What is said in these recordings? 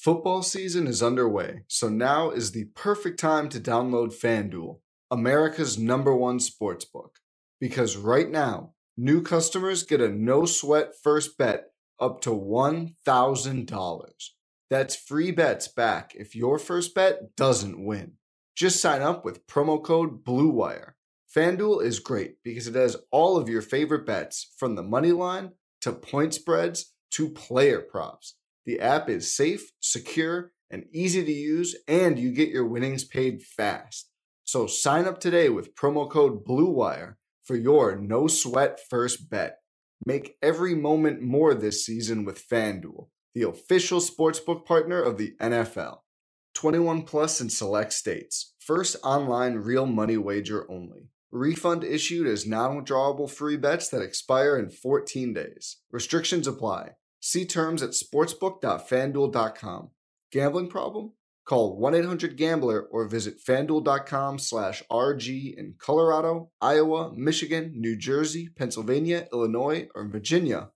Football season is underway, so now is the perfect time to download FanDuel, America's #1 sportsbook. Because right now, new customers get a no-sweat first bet up to $1,000. That's free bets back if your first bet doesn't win. Just sign up with promo code BLUEWIRE. FanDuel is great because it has all of your favorite bets, from the money line to point spreads to player props. The app is safe, secure, and easy to use, and you get your winnings paid fast. So sign up today with promo code BLUEWIRE for your no-sweat first bet. Make every moment more this season with FanDuel, the official sportsbook partner of the NFL. 21 plus in select states. First online real money wager only. Refund issued as non-withdrawable free bets that expire in 14 days. Restrictions apply. See terms at sportsbook.fanduel.com. Gambling problem? Call 1-800-GAMBLER or visit fanduel.com/RG in Colorado, Iowa, Michigan, New Jersey, Pennsylvania, Illinois, or Virginia.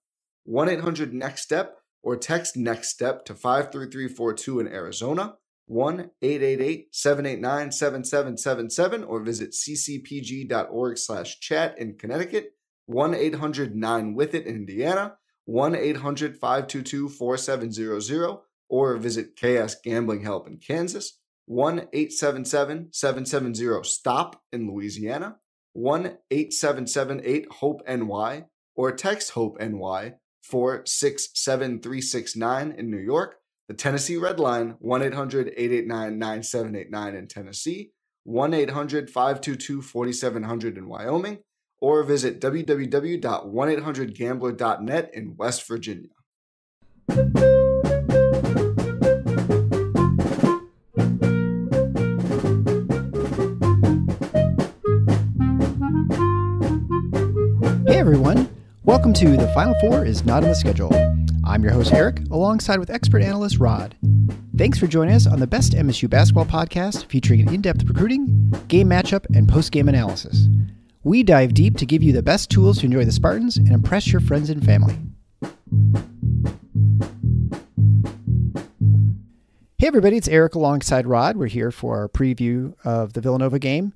1-800-NEXT-STEP or text NEXT-STEP to 53342 in Arizona. 1-888-789-7777 or visit ccpg.org/chat in Connecticut. 1-800-9-WITH-IT in Indiana. 1-800-522-4700 or visit KS Gambling Help in Kansas. 1-877-770-STOP in Louisiana. 1-877-8-HOPE-NY or text HOPE-NY 467-369 in New York. The Tennessee Red Line, 1-800-889-9789 in Tennessee. 1-800-522-4700 in Wyoming. Or visit www.1800gambler.net in West Virginia. Hey everyone, welcome to The Final Four is Not on the Schedule. I'm your host Eric, alongside with expert analyst Rod. Thanks for joining us on the best MSU basketball podcast featuring an in-depth recruiting, game matchup, and post-game analysis. We dive deep to give you the best tools to enjoy the Spartans and impress your friends and family. Hey everybody, it's Eric alongside Rod. We're here for our preview of the Villanova game.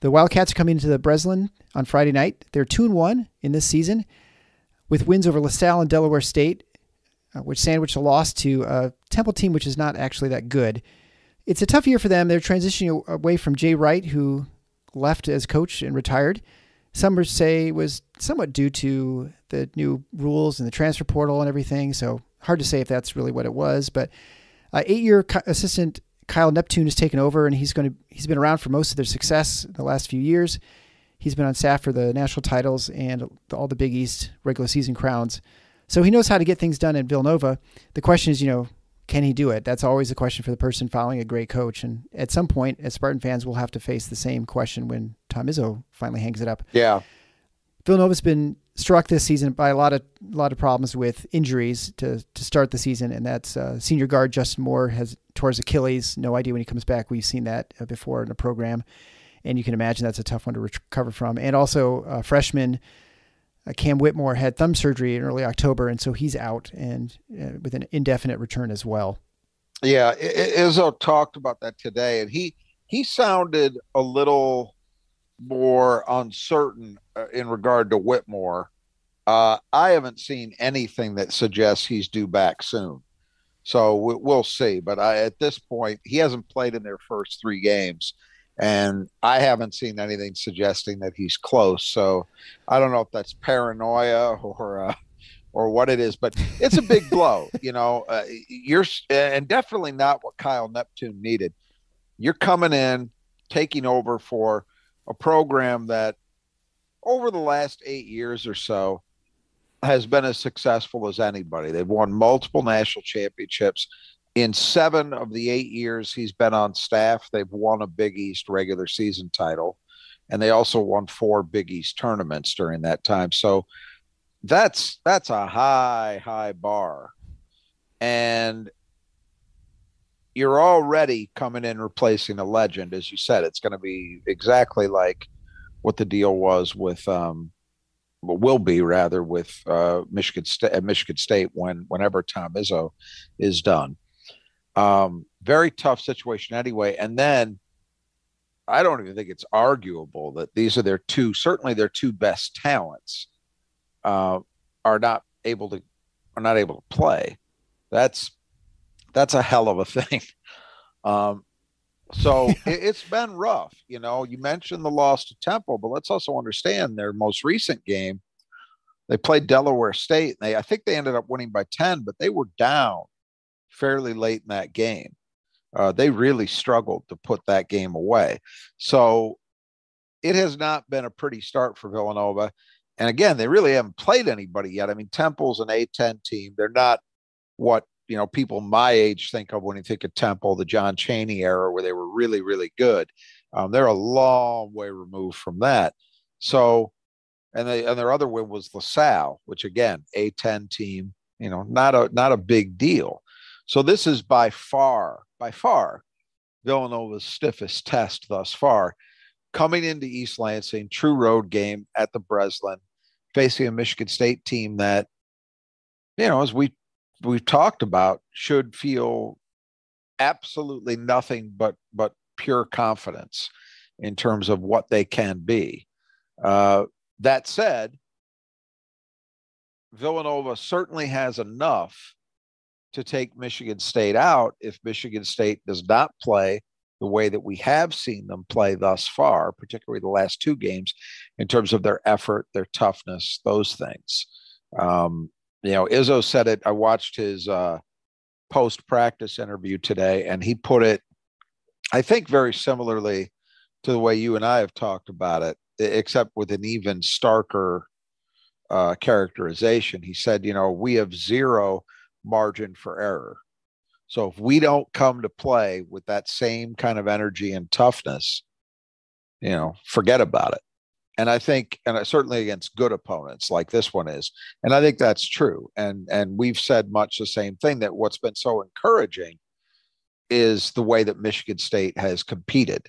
The Wildcats are coming into the Breslin on Friday night. They're 2-1 in this season with wins over LaSalle and Delaware State, which sandwiched a loss to a Temple team which is not actually that good. It's a tough year for them. They're transitioning away from Jay Wright, who left as coach and retired. Some say it was somewhat due to the new rules and the transfer portal and everything, so hard to say if that's really what it was. But 8-year assistant Kyle Neptune has taken over, and he's been around for most of their success in the last few years. He's been on staff for the national titles and all the Big East regular season crowns. So he knows how to get things done at Villanova. The question is, can he do it? That's always the question for the person following a great coach. And at some point, as Spartan fans, we'll have to face the same question when Tom Izzo finally hangs it up. Yeah. Villanova's been struck this season by a lot of problems with injuries to start the season, and that's senior guard Justin Moore has tore his Achilles. No idea when he comes back. We've seen that before in a program, and you can imagine that's a tough one to recover from. And also freshman Cam Whitmore had thumb surgery in early October, and so he's out and with an indefinite return as well. Yeah, Izzo talked about that today, and he sounded a little more uncertain in regard to Whitmore. I haven't seen anything that suggests he's due back soon, so we'll see. But at this point, he hasn't played in their first 3 games, and I haven't seen anything suggesting that he's close. So I don't know if that's paranoia or what it is, but it's a big blow. You're and definitely not what Kyle Neptune needed. You're coming in, taking over for a program that over the last 8 years or so has been as successful as anybody. They've won multiple national championships. In 7 of the 8 years he's been on staff, they've won a Big East regular season title, and they also won 4 Big East tournaments during that time. So that's a high bar. And you're already coming in replacing a legend. As you said, it's going to be exactly like what the deal was with will be rather with Michigan State whenever Tom Izzo is done. Very tough situation anyway. And then I don't even think it's arguable that these are certainly their two best talents are not able to play. That's a hell of a thing. So it's been rough. You mentioned the loss to Temple, but let's also understand their most recent game. They played Delaware State, and I think they ended up winning by 10, but they were down fairly late in that game. They really struggled to put that game away. So it has not been a pretty start for Villanova. And again, they really haven't played anybody yet. I mean, Temple's an A-10 team. They're not what, people my age think of when you think of Temple, the John Chaney era, where they were really, really good. They're a long way removed from that. So, and their other win was LaSalle, which again, A-10 team, not a big deal. So this is by far Villanova's stiffest test thus far. Coming into East Lansing, true road game at the Breslin, facing a Michigan State team that, as we've talked about, should feel absolutely nothing but pure confidence in terms of what they can be. That said, Villanova certainly has enough to take Michigan State out if Michigan State does not play the way that we have seen them play thus far, particularly the last two games, in terms of their effort, their toughness, those things. Izzo said it. I watched his post-practice interview today, and he put it, I think, very similarly to the way you and I have talked about it, except with an even starker characterization. He said, we have zero margin for error. So if we don't come to play with that same kind of energy and toughness, forget about it. And I think, and certainly against good opponents like this one is, and I think that's true. And we've said much the same thing, that what's been so encouraging is the way that Michigan State has competed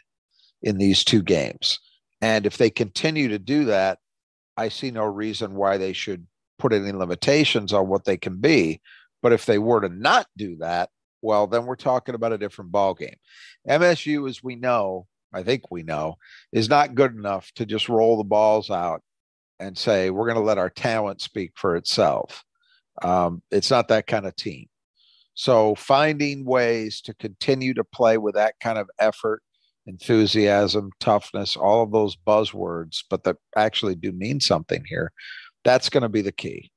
in these two games. And if they continue to do that, I see no reason why they should put any limitations on what they can be. But if they were to not do that, well, then we're talking about a different ballgame. MSU, as we know, I think we know, is not good enough to just roll the balls out and say, we're going to let our talent speak for itself. It's not that kind of team. So finding ways to continue to play with that kind of effort, enthusiasm, toughness, all of those buzzwords, but that actually do mean something here, that's going to be the key.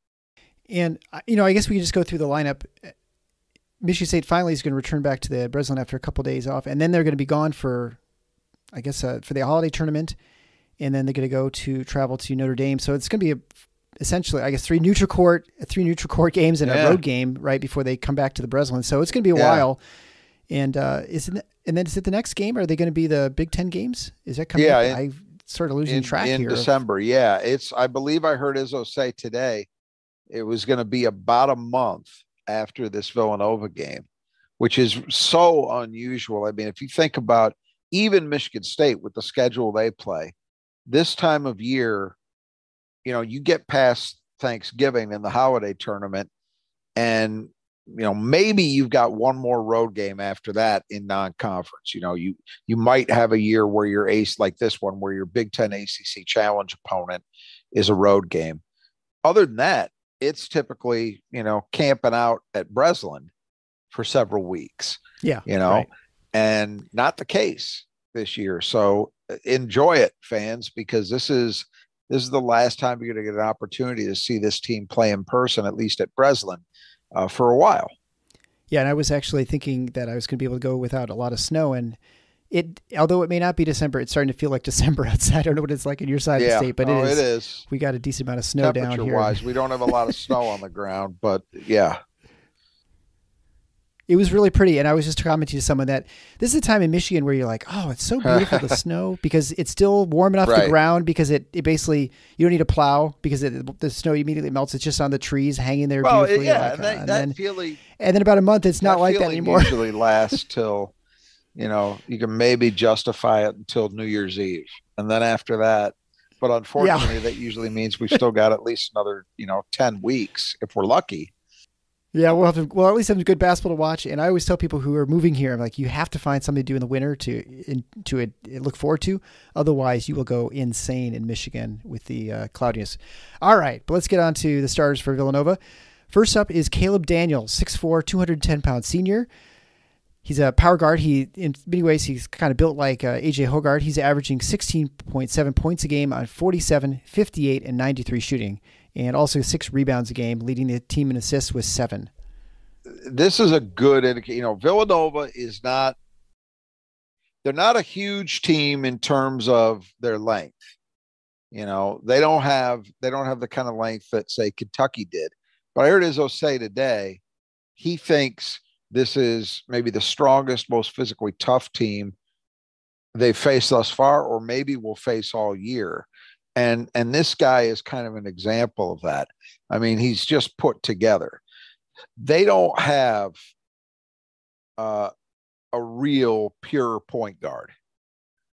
And, I guess we can just go through the lineup. Michigan State finally is going to return back to the Breslin after a couple of days off, and then they're going to be gone for, I guess, for the holiday tournament, and then they're going to travel to Notre Dame. So it's going to be essentially, I guess, three neutral court games and a road game right before they come back to the Breslin. So it's going to be a while. And is it the next game? Are they going to be the Big Ten games? Is that coming up? I started losing track here. In December, I believe I heard Izzo say today it was going to be about a month after this Villanova game, which is so unusual. I mean, if you think about even Michigan State with the schedule they play, this time of year, you get past Thanksgiving and the holiday tournament, and maybe you've got one more road game after that in non-conference. You might have a year where your ace, like this one, where your Big Ten ACC Challenge opponent is a road game. Other than that, it's typically, camping out at Breslin for several weeks. Yeah. Right. And not the case this year. So enjoy it, fans, because this is the last time you're going to get an opportunity to see this team play in person, at least at Breslin, for a while. Yeah, and I was actually thinking that I was going to be able to go without a lot of snow, and although it may not be December, it's starting to feel like December outside. I don't know what it's like in your side of the state, but it is. We got a decent amount of snow down here. Temperature-wise, we don't have a lot of snow on the ground, but yeah. It was really pretty, and I was just commenting to someone that this is a time in Michigan where you're like, oh, it's so beautiful, the snow, because it's still warm enough to ground, because it basically, you don't need to plow, because the snow immediately melts. It's just on the trees hanging there beautifully. Yeah, and then about a month, it's not like that anymore. Usually lasts till, you can maybe justify it until New Year's Eve. And then after that, but unfortunately, that usually means we've still got at least another, 10 weeks if we're lucky. Yeah, we'll at least have good basketball to watch. And I always tell people who are moving here, I'm like, you have to find something to do in the winter to look forward to. Otherwise, you will go insane in Michigan with the cloudiness. All right, but let's get on to the starters for Villanova. First up is Caleb Daniels, 6'4", 210-pound senior. He's a power guard. In many ways, he's kind of built like A.J. Hoggard. He's averaging 16.7 points a game on 47, 58, and 93 shooting, and also 6 rebounds a game, leading the team in assists with 7. This is a good indicator. Villanova is they're not a huge team in terms of their length. They don't have the kind of length that, say, Kentucky did. But I heard Izzo say today, he thinks this is maybe the strongest, most physically tough team they've faced thus far, or maybe will face all year. And this guy is kind of an example of that. I mean, he's just put together. They don't have a real pure point guard.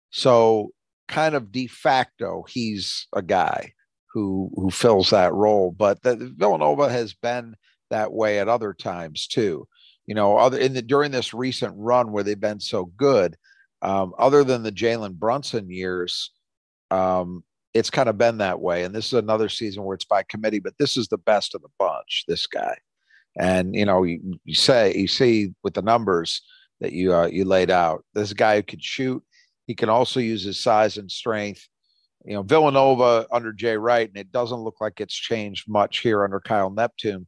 So kind of de facto, he's a guy who fills that role. But Villanova has been that way at other times too. During this recent run where they've been so good, other than the Jalen Brunson years, it's kind of been that way. And this is another season where it's by committee, but this is the best of the bunch, this guy. And, you see with the numbers that you laid out, this guy who can shoot. He can also use his size and strength. Villanova under Jay Wright, and it doesn't look like it's changed much here under Kyle Neptune.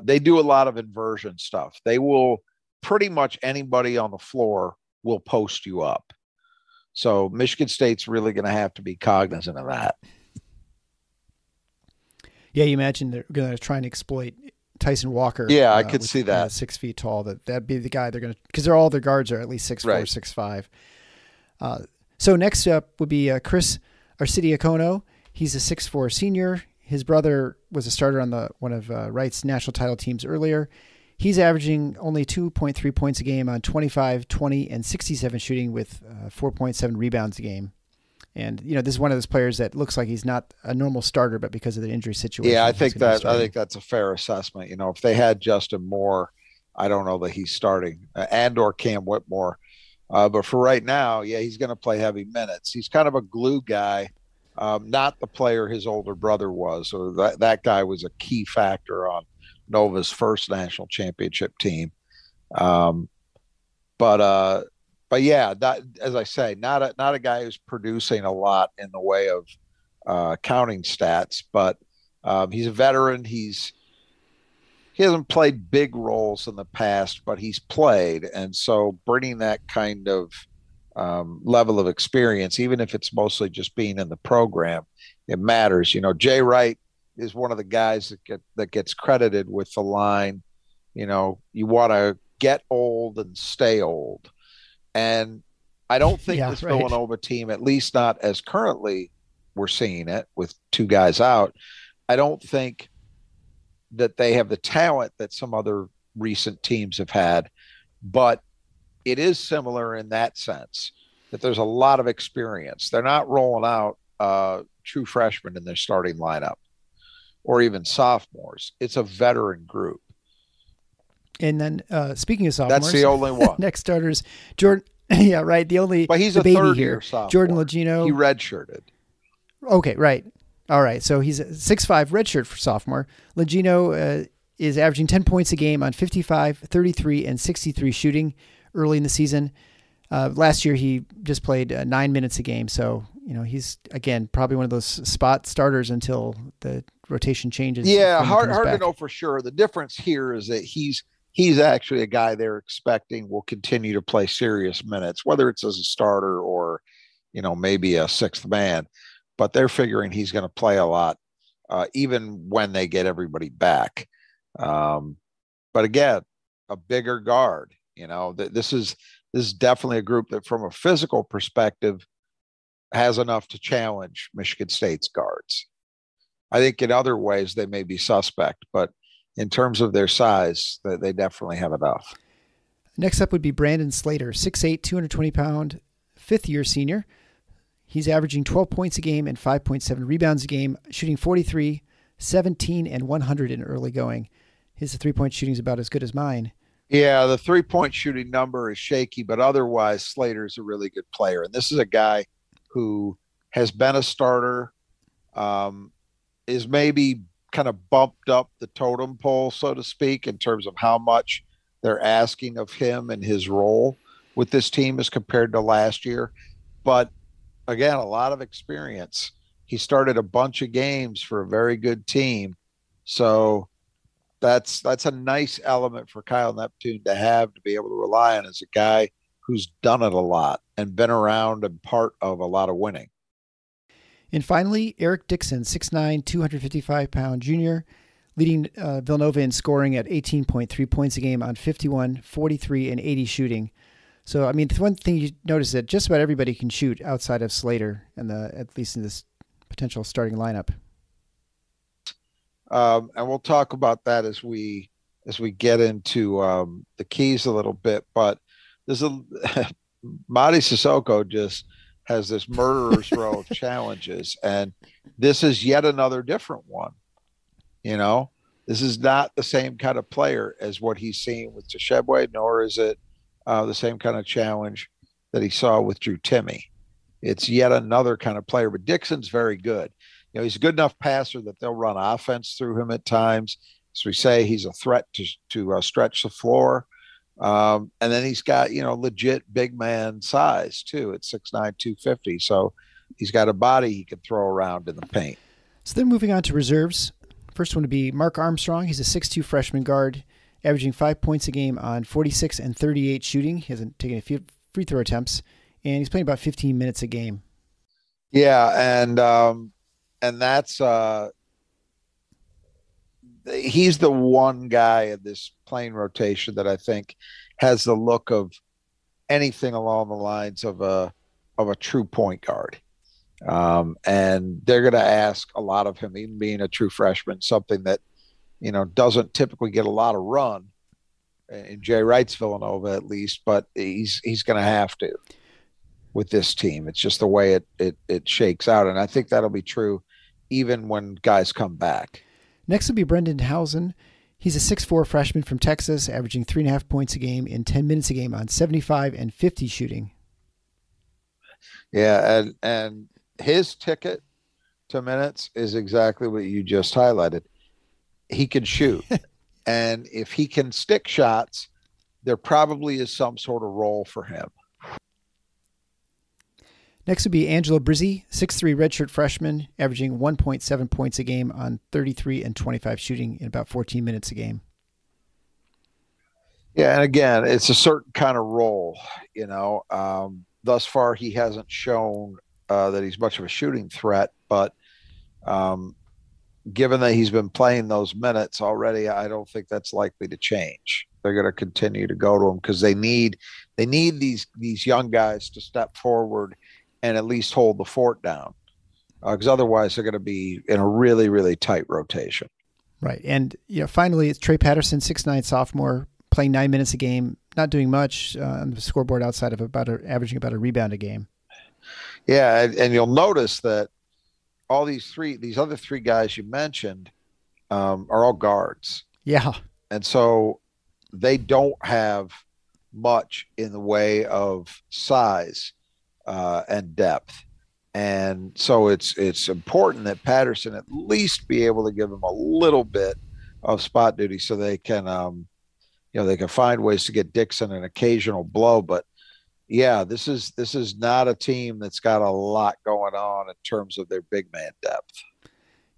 They do a lot of inversion stuff. They will pretty much anybody on the floor will post you up. So Michigan State's really going to have to be cognizant of that. Yeah, you imagine they're going to try and exploit Tyson Walker. Yeah, I could see that. 6 feet tall. That'd be the guy they're going to, because all their guards are at least 6'4", right. 6'5". So next up would be Chris Arcidiacono. He's a 6'4" senior. His brother was a starter on one of Wright's national title teams earlier. He's averaging only 2.3 points a game on 25, 20, and 67 shooting with 4.7 rebounds a game. And, this is one of those players that looks like he's not a normal starter, but because of the injury situation. Yeah, I think that's a fair assessment. If they had Justin Moore, I don't know that he's starting, and/or Cam Whitmore. But for right now, yeah, he's going to play heavy minutes. He's kind of a glue guy, not the player his older brother was. So that guy was a key factor on Nova's first national championship team. But yeah, as I say, not a guy who's producing a lot in the way of counting stats, but he's a veteran. He hasn't played big roles in the past, but he's played. And so bringing that kind of level of experience, even if it's mostly just being in the program, it matters. Jay Wright is one of the guys that gets credited with the line, you want to get old and stay old. And I don't think this Villanova team, at least not as currently we're seeing it with 2 guys out, I don't think that they have the talent that some other recent teams have had, but it is similar in that sense that there's a lot of experience. They're not rolling out true freshmen in their starting lineup or even sophomores. It's a veteran group. And then speaking of sophomores, that's the only one. Next starters, Jordan. Yeah, right. But he's a third-year sophomore. Jordan Logino. He redshirted. Okay, right. All right. So he's a 6'5" redshirt for sophomore. Logino is averaging 10 points a game on 55, 33, and 63 shooting early in the season. Last year he just played 9 minutes a game. So he's again probably one of those spot starters until the rotation changes. Yeah, hard to know for sure. The difference here is that he's actually a guy they're expecting will continue to play serious minutes, whether it's as a starter or, maybe a 6th man, but they're figuring he's going to play a lot, even when they get everybody back. But again, a bigger guard, this is definitely a group that from a physical perspective has enough to challenge Michigan State's guards. I think in other ways they may be suspect, but in terms of their size, they definitely have enough. Next up would be Brandon Slater, 6'8", 220-pound, 5th-year senior. He's averaging 12 points a game and 5.7 rebounds a game, shooting 43, 17, and 100 in early going. His three-point shooting is about as good as mine. Yeah, the three-point shooting number is shaky, but otherwise Slater's a really good player. And this is a guy who has been a starter, is maybe kind of bumped up the totem pole, so to speak, in terms of how much they're asking of him and his role with this team as compared to last year. But again, a lot of experience. He started a bunch of games for a very good team. So that's a nice element for Kyle Neptune to have, to be able to rely on as a guy who's done it a lot and been around and part of a lot of winning. And finally, Eric Dixon, 6'9", 255-pound junior, leading Villanova in scoring at 18.3 points a game on 51, 43, and 80 shooting. So, I mean, the one thing you notice is that just about everybody can shoot outside of Slater, and at least in this potential starting lineup. And we'll talk about that as we get into the keys a little bit. But there's Mady Sissoko just has this murderer's row of challenges, and this is yet another different one. You know, this is not the same kind of player as what he's seen with Tshiebwe, nor is it the same kind of challenge that he saw with Drew Timme. It's yet another kind of player, but Dixon's very good. You know, he's a good enough passer that they'll run offense through him at times. As we say, he's a threat to stretch the floor. And then he's got, legit big man size too at 6'9", 250. So he's got a body he can throw around in the paint. So then moving on to reserves. First one to be Mark Armstrong. He's a 6'2" freshman guard, averaging 5 points a game on 46 and 38 shooting. He hasn't taken a few free throw attempts, and he's playing about 15 minutes a game. Yeah, and that's he's the one guy in this playing rotation that I think has the look of anything along the lines of a true point guard. And they're going to ask a lot of him, even being a true freshman, something that, doesn't typically get a lot of run in Jay Wright's Villanova, at least, but he's going to have to with this team. It's just the way it shakes out. And I think that'll be true even when guys come back. Next will be Brendan Housen. He's a 6'4" freshman from Texas, averaging 3.5 points a game in 10 minutes a game on 75 and 50 shooting. Yeah, and his ticket to minutes is exactly what you just highlighted. He can shoot. And if he can stick shots, there probably is some sort of role for him. Next would be Angelo Brizzi, 6'3" redshirt freshman, averaging 1.7 points a game on 33 and 25 shooting in about 14 minutes a game. Yeah, and again, it's a certain kind of role, Thus far, he hasn't shown that he's much of a shooting threat, but given that he's been playing those minutes already, I don't think that's likely to change. They're going to continue to go to him because they need these young guys to step forward and at least hold the fort down, because otherwise they're going to be in a really, really tight rotation. Right. And finally, it's Trey Patterson, 6'9" sophomore, playing 9 minutes a game, not doing much on the scoreboard outside of averaging about a rebound a game. Yeah, and you'll notice that all these other three guys you mentioned are all guards. Yeah. And so they don't have much in the way of size and depth. And so it's important that Patterson at least be able to give them a little bit of spot duty so they can, they can find ways to get Dixon an occasional blow. But yeah, this is not a team that's got a lot going on in terms of their big man depth.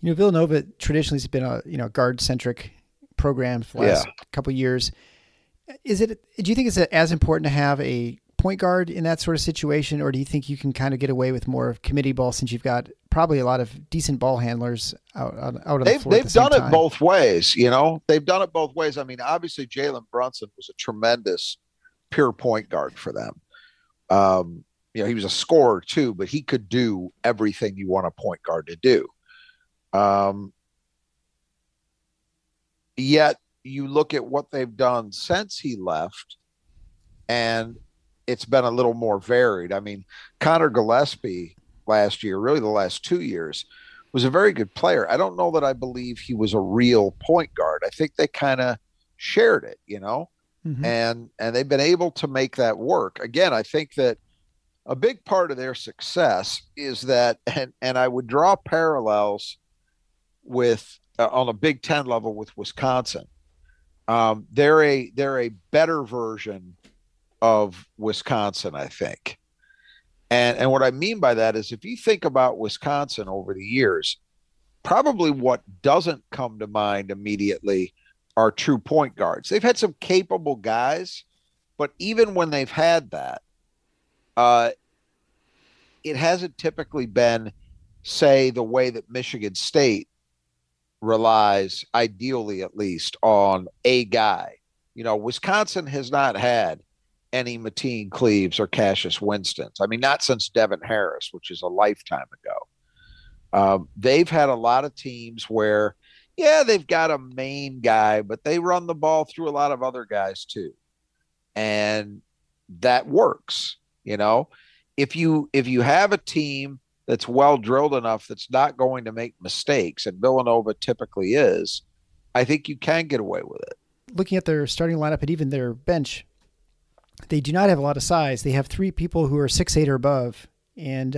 Villanova traditionally has been a guard centric program for the last couple of years. Do you think it's as important to have a point guard in that sort of situation, or do you think you can kind of get away with more of committee ball since you've got probably a lot of decent ball handlers out on the floor? They've done it both ways. They've done it both ways. I mean, obviously Jalen Brunson was a tremendous pure point guard for them. He was a scorer too, but he could do everything you want a point guard to do. Yet you look at what they've done since he left, and it's been a little more varied. I mean, Connor Gillespie last year, really the last 2 years, was a very good player. I don't know that I believe he was a real point guard. I think they kind of shared it, Mm-hmm. and they've been able to make that work. Again, I think that a big part of their success is that, and I would draw parallels with on a Big Ten level with Wisconsin. They're a better version of Wisconsin, I think. And what I mean by that is, if you think about Wisconsin over the years, probably what doesn't come to mind immediately are true point guards. They've had some capable guys, but even when they've had that, it hasn't typically been, say, the way that Michigan State relies, ideally at least, on a guy. Wisconsin has not had any Mateen Cleaves or Cassius Winstons. I mean, not since Devin Harris, which is a lifetime ago. They've had a lot of teams where, they've got a main guy, but they run the ball through a lot of other guys too. And that works, If you have a team that's well drilled enough that's not going to make mistakes, and Villanova typically is, I think you can get away with it. Looking at their starting lineup and even their bench, they do not have a lot of size. They have 3 people who are 6'8" or above, and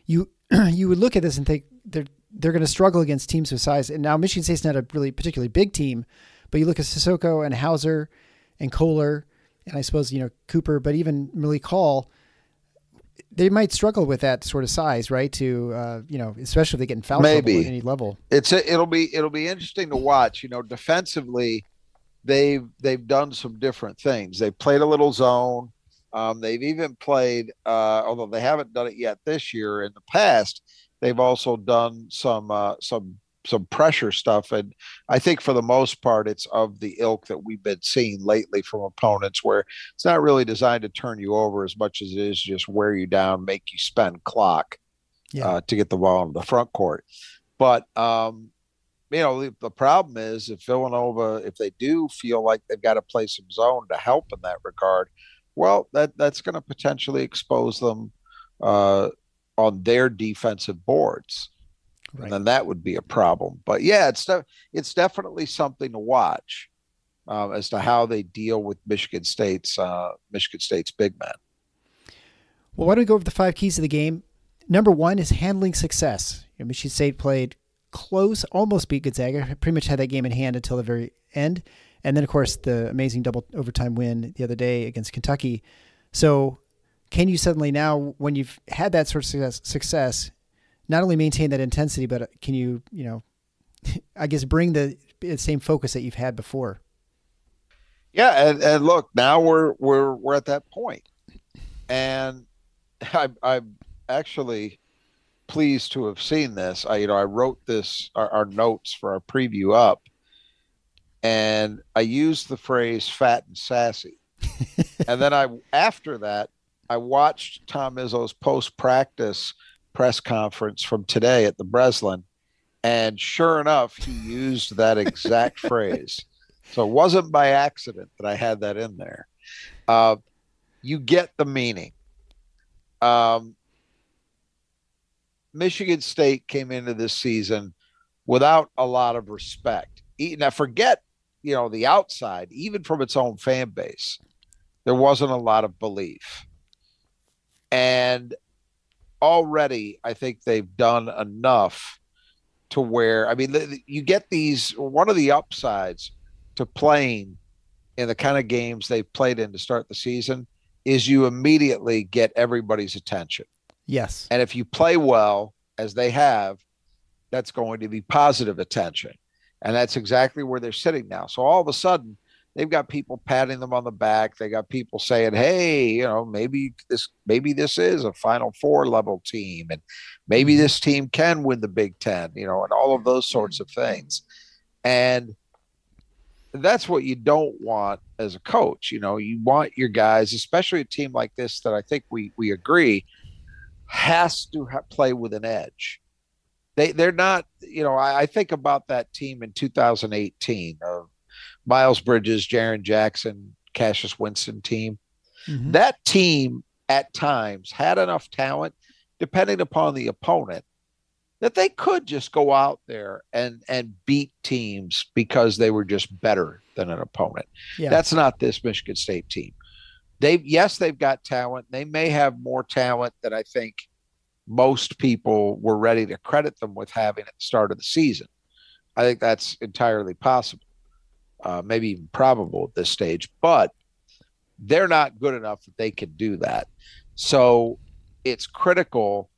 you would look at this and think they're going to struggle against teams with size. And now Michigan State's not a really particularly big team, but you look at Sissoko and Hauser and Kohler, and I suppose Cooper, but even Malik Hall, they might struggle with that sort of size, right? To especially if they get in foul trouble at any level. It'll be interesting to watch. Defensively, they've done some different things. They've played a little zone. They've even played, although they haven't done it yet this year. In the past, they've also done some pressure stuff, and I think for the most part, it's of the ilk that we've been seeing lately from opponents, where it's not really designed to turn you over as much as it is just wear you down, make you spend clock to get the ball into the front court. But the problem is, if Villanova, if they do feel like they've got to play some zone to help in that regard, well, that's going to potentially expose them on their defensive boards. Right. And then that would be a problem. But it's definitely something to watch as to how they deal with Michigan State's big men. Well, why don't we go over the 5 keys of the game? Number 1 is handling success. Michigan State played close, almost beat Gonzaga. Pretty much had that game in hand until the very end. And then, of course, the amazing double overtime win the other day against Kentucky. So can you suddenly now, when you've had that sort of success, not only maintain that intensity, but can you, I guess, bring the same focus that you've had before? Yeah, and look, now we're at that point, and I'm actually pleased to have seen this. I wrote this our notes for our preview up, and I used the phrase "fat and sassy," and then after that I watched Tom Izzo's post-practice press conference from today at the Breslin, and sure enough, he used that exact phrase. So it wasn't by accident that I had that in there. You get the meaning. Michigan State came into this season without a lot of respect. Now, forget, the outside, even from its own fan base, there wasn't a lot of belief. And already, I think they've done enough to where, you get one of the upsides to playing in the kind of games they've played in to start the season is you immediately get everybody's attention. Yes. And if you play well, as they have, that's going to be positive attention. And that's exactly where they're sitting now. So all of a sudden, they've got people patting them on the back. They got people saying, hey, maybe this is a Final Four level team, and maybe this team can win the Big Ten, and all of those sorts of things. And that's what you don't want as a coach. You want your guys, especially a team like this that I think we agree has to play with an edge. They're not, I think about that team in 2018 of Miles Bridges, Jaren Jackson, Cassius Winston team. Mm-hmm. That team at times had enough talent, depending upon the opponent, that they could just go out there and beat teams because they were just better than an opponent. Yeah. That's not this Michigan State team. They've got talent. They may have more talent than I think most people were ready to credit them with having at the start of the season. I think that's entirely possible, maybe even probable at this stage, but they're not good enough that they can do that. So it's critical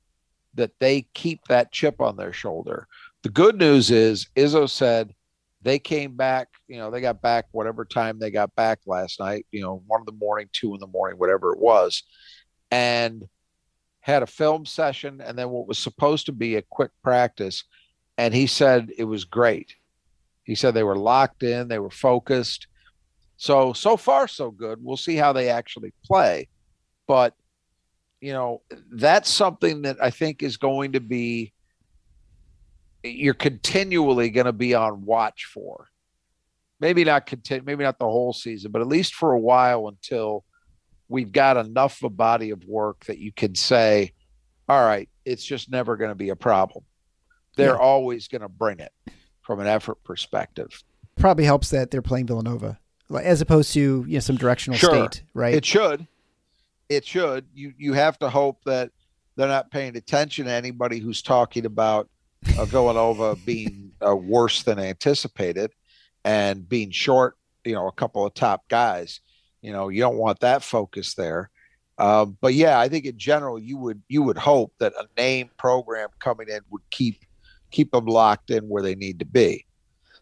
that they keep that chip on their shoulder. The good news is Izzo said they came back, they got back whatever time they got back last night, 1 a.m, 2 a.m, whatever it was, and had a film session and then what was supposed to be a quick practice. And he said it was great. He said they were locked in, they were focused. So far, so good. We'll see how they actually play. But that's something that I think is going to be, you're continually going to be on watch for. Maybe not the whole season, but at least for a while until we've got enough of a body of work that you can say, all right, it's just never going to be a problem. They're always going to bring it from an effort perspective. Probably helps that they're playing Villanova as opposed to some directional state, right? It should. You have to hope that they're not paying attention to anybody who's talking about Villanova being worse than anticipated and being short, a couple of top guys. You don't want that focus there. But yeah, I think in general, you would hope that a name program coming in would keep them locked in where they need to be.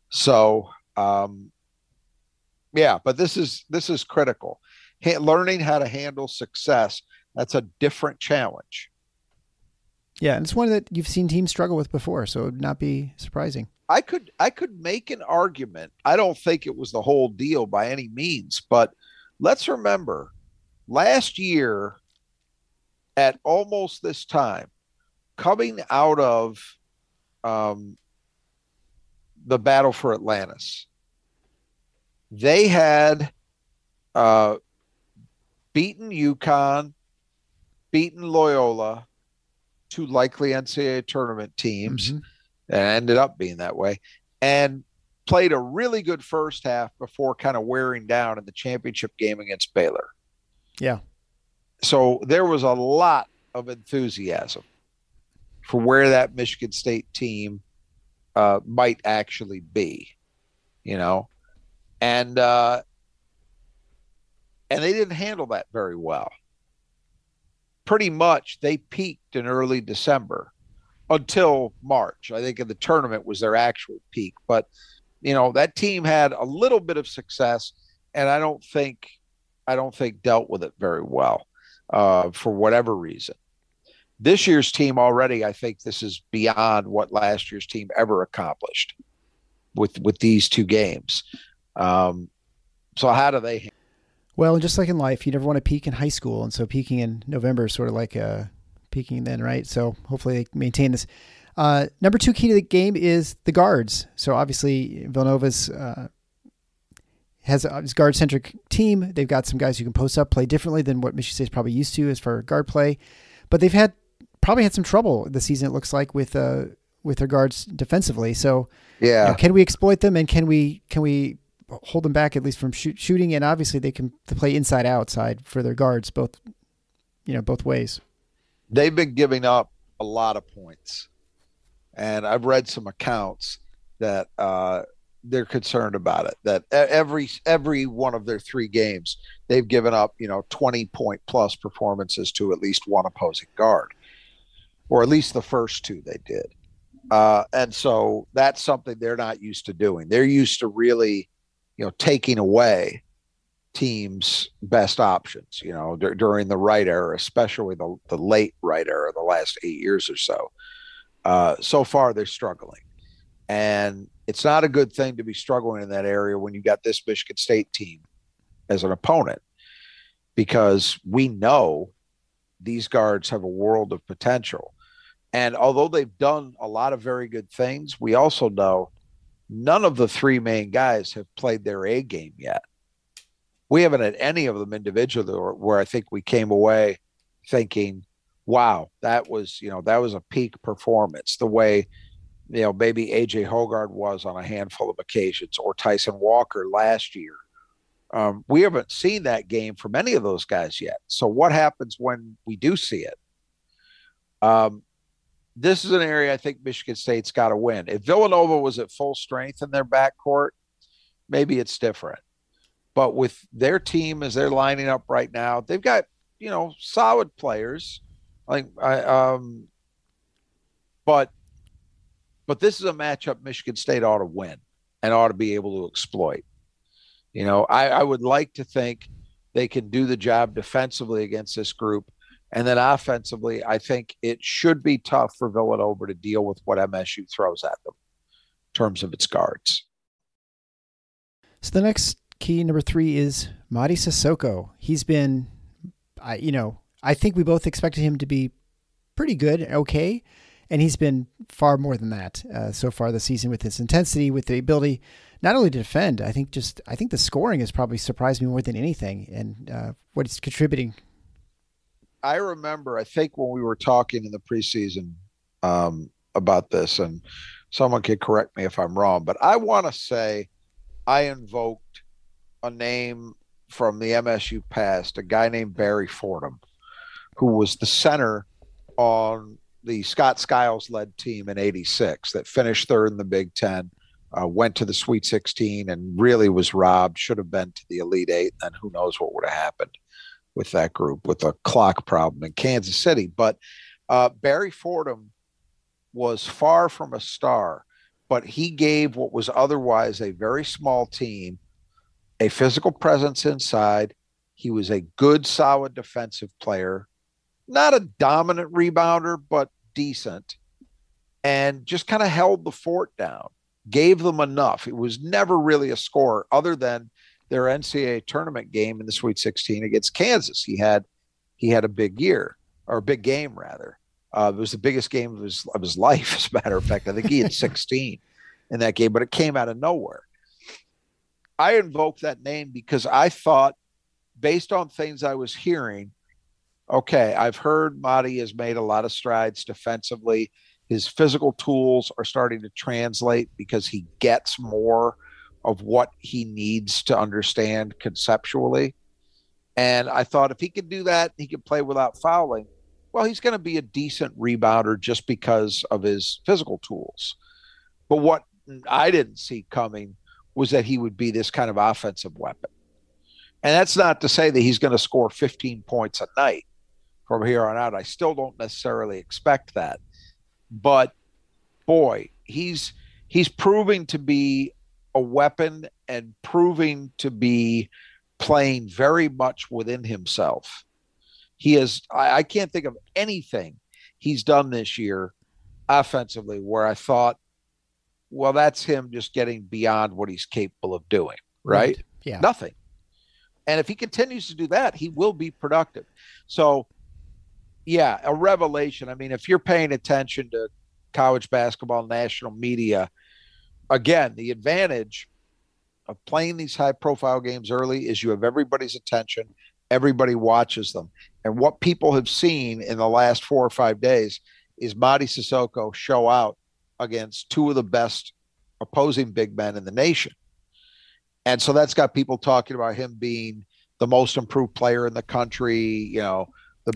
So, but this is critical. Learning how to handle success, that's a different challenge. Yeah, and it's one that you've seen teams struggle with before, so it would not be surprising. I could make an argument. I don't think it was the whole deal by any means, but let's remember last year at almost this time, coming out of the battle for Atlantis, they had beaten UConn, beaten Loyola, 2 likely NCAA tournament teams, and ended up being that way, and played a really good first half before kind of wearing down in the championship game against Baylor. Yeah. So there was a lot of enthusiasm for where that Michigan State team might actually be, and they didn't handle that very well. Pretty much they peaked in early December until March. I think in the tournament was their actual peak, but that team had a little bit of success, and I don't think dealt with it very well for whatever reason. This year's team already, I think this is beyond what last year's team ever accomplished with these 2 games. So how do they? Well, and just like in life, you never want to peak in high school. And so peaking in November is sort of like peaking then, right? So hopefully they maintain this. Number 2 key to the game is the guards. So obviously Villanova's has a guard-centric team. They've got some guys who can post up, play differently than what Michigan State's probably used to as far as guard play. But they've probably had some trouble this season, it looks like, with their guards defensively. So can we exploit them, and can we hold them back at least from shooting? And obviously they can play inside outside for their guards, both ways. They've been giving up a lot of points, and I've read some accounts that they're concerned about it, that every one of their 3 games they've given up 20-point plus performances to at least one opposing guard, or at least the first 2 they did. And so that's something they're not used to doing. They're used to really taking away teams' best options, during the Wright era, especially the late Wright era, the last 8 years or so. So far, they're struggling. And it's not a good thing to be struggling in that area when you got this Michigan State team as an opponent, because we know these guards have a world of potential. And although they've done a lot of very good things, we also know none of the 3 main guys have played their A game yet. We haven't had any of them individually where I think we came away thinking, wow, that was a peak performance. The way, maybe AJ Hoggard was on a handful of occasions, or Tyson Walker last year. We haven't seen that game from any of those guys yet. So what happens when we do see it? This is an area I think Michigan State's got to win. If Villanova was at full strength in their backcourt, maybe it's different. But with their team as they're lining up right now, they've got, solid players. But this is a matchup Michigan State ought to win and ought to be able to exploit. I would like to think they can do the job defensively against this group. And then offensively, I think it should be tough for Villanova to deal with what MSU throws at them in terms of its guards. So the next key, number 3, is Mady Sissoko. He's been, I think we both expected him to be pretty good, okay, and he's been far more than that so far this season, with his intensity, with the ability not only to defend. I think the scoring has probably surprised me more than anything, and what he's contributing. I remember, I think when we were talking in the preseason about this, and someone could correct me if I'm wrong, but I want to say I invoked a name from the MSU past, a guy named Barry Fordham, who was the center on the Scott Skiles led team in '86 that finished third in the Big Ten, went to the Sweet 16 and really was robbed, should have been to the Elite Eight, and who knows what would have happened with that group, with a clock problem in Kansas City. But Barry Fordham was far from a star, but he gave what was otherwise a very small team a physical presence inside. He was a good, solid defensive player, not a dominant rebounder, but decent, and just kind of held the fort down, gave them enough. It was never really a score other than their NCAA tournament game in the Sweet 16 against Kansas. He had a big year, or a big game rather. It was the biggest game of his life, as a matter of fact. I think he had 16 in that game, but it came out of nowhere. I invoked that name because I thought, based on things I was hearing, okay, I've heard Mady has made a lot of strides defensively. His physical tools are starting to translate because he gets more of what he needs to understand conceptually. And I thought if he could do that, he could play without fouling. Well, he's going to be a decent rebounder just because of his physical tools. But what I didn't see coming was that he would be this kind of offensive weapon. And that's not to say that he's going to score 15 points a night from here on out. I still don't necessarily expect that. But boy, he's proving to be a weapon and proving to be playing very much within himself. He is, I can't think of anything he's done this year offensively where I thought, well, that's him just getting beyond what he's capable of doing, right? Yeah. Nothing. And if he continues to do that, he will be productive. So, yeah, a revelation. I mean, if you're paying attention to college basketball national media, again, the advantage of playing these high-profile games early is you have everybody's attention. Everybody watches them. And what people have seen in the last 4 or 5 days is Mady Sissoko show out against two of the best opposing big men in the nation. And so that's got people talking about him being the most improved player in the country, the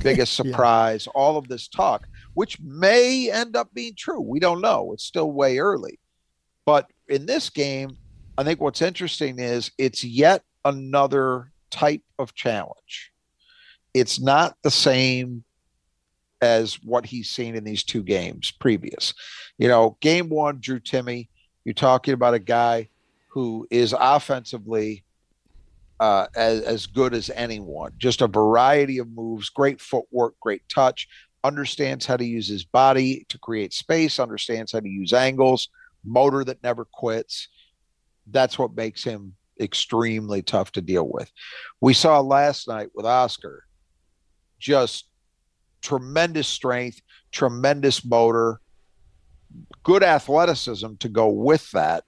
biggest surprise, all of this talk, which may end up being true. We don't know. It's still way early. But in this game, I think what's interesting is it's yet another type of challenge. It's not the same as what he's seen in these two games previous. Game one, Drew Timme, you're talking about a guy who is offensively as good as anyone. Just a variety of moves, great footwork, great touch, understands how to use his body to create space, understands how to use angles, motor that never quits. That's what makes him extremely tough to deal with. We saw last night with Oscar, just tremendous strength, tremendous motor, good athleticism to go with that.